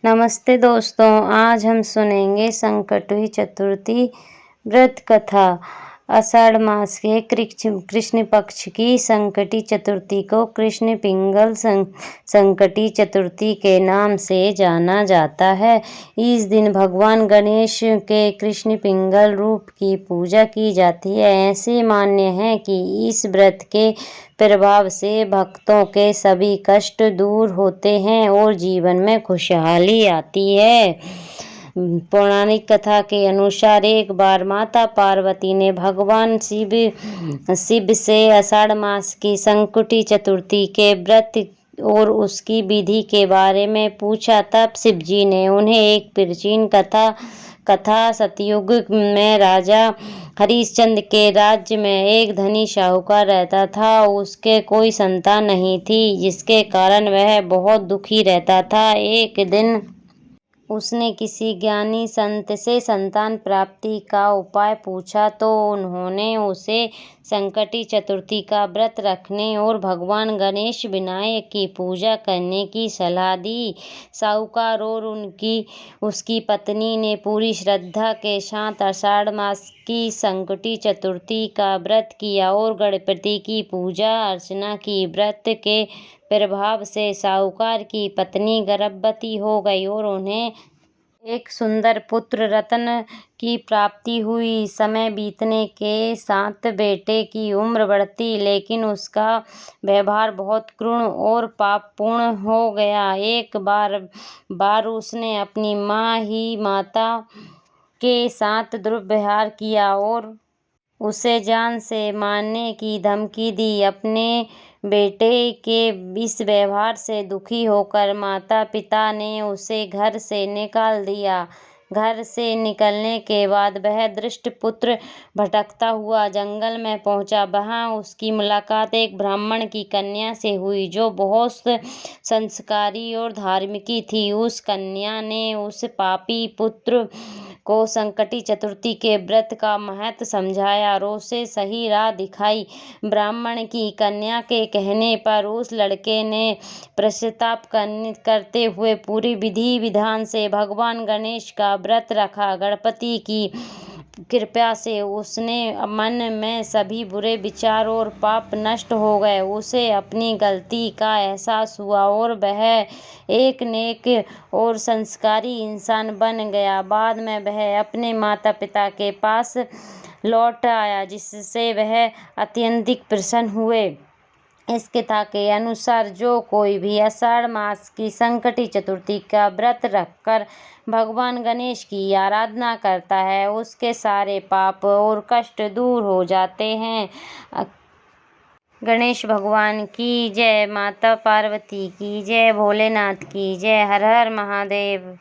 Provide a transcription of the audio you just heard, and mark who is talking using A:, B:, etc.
A: नमस्ते दोस्तों, आज हम सुनेंगे संकटहरी चतुर्थी व्रत कथा। आषाढ़ मास के कृष्ण पक्ष की संकटी चतुर्थी को कृष्ण पिंगल संकटी चतुर्थी के नाम से जाना जाता है। इस दिन भगवान गणेश के कृष्ण पिंगल रूप की पूजा की जाती है। ऐसे मान्य है कि इस व्रत के प्रभाव से भक्तों के सभी कष्ट दूर होते हैं और जीवन में खुशहाली आती है। पौराणिक कथा के अनुसार एक बार माता पार्वती ने भगवान शिव से आषाढ़ मास की संकटी चतुर्थी के व्रत और उसकी विधि के बारे में पूछा। तब शिव जी ने उन्हें एक प्राचीन कथा सतयुग में राजा हरिश्चंद्र के राज्य में एक धनी साहूकार रहता था। उसके कोई संतान नहीं थी, जिसके कारण वह बहुत दुखी रहता था। एक दिन उसने किसी ज्ञानी संत से संतान प्राप्ति का उपाय पूछा तो उन्होंने उसे संकटी चतुर्थी का व्रत रखने और भगवान गणेश विनायक की पूजा करने की सलाह दी। साहूकार और उसकी पत्नी ने पूरी श्रद्धा के साथ आषाढ़ मास की संकटी चतुर्थी का व्रत किया और गणपति की पूजा अर्चना की। व्रत के प्रभाव से साहूकार की पत्नी गर्भवती हो गई और उन्हें एक सुंदर पुत्र रतन की प्राप्ति हुई। समय बीतने के साथ बेटे की उम्र बढ़ती, लेकिन उसका व्यवहार बहुत क्रूर और पापपूर्ण हो गया। एक बार उसने अपनी माता के साथ दुर्व्यवहार किया और उसे जान से मारने की धमकी दी। अपने बेटे के इस व्यवहार से दुखी होकर माता पिता ने उसे घर से निकाल दिया। घर से निकलने के बाद वह दुष्ट पुत्र भटकता हुआ जंगल में पहुंचा। वहां उसकी मुलाकात एक ब्राह्मण की कन्या से हुई, जो बहुत संस्कारी और धार्मिक थी। उस कन्या ने उस पापी पुत्र को संकटी चतुर्थी के व्रत का महत्व समझाया और उसे सही राह दिखाई। ब्राह्मण की कन्या के कहने पर उस लड़के ने पश्चाताप करते हुए पूरी विधि विधान से भगवान गणेश का व्रत रखा। गणपति की कृपा से उसने मन में सभी बुरे विचार और पाप नष्ट हो गए। उसे अपनी गलती का एहसास हुआ और वह एक नेक और संस्कारी इंसान बन गया। बाद में वह अपने माता पिता के पास लौट आया, जिससे वह अत्यंत प्रसन्न हुए। इस कथा के अनुसार जो कोई भी आषाढ़ मास की संकटी चतुर्थी का व्रत रखकर भगवान गणेश की आराधना करता है, उसके सारे पाप और कष्ट दूर हो जाते हैं। गणेश भगवान की जय, माता पार्वती की जय, भोलेनाथ की जय। हर हर महादेव।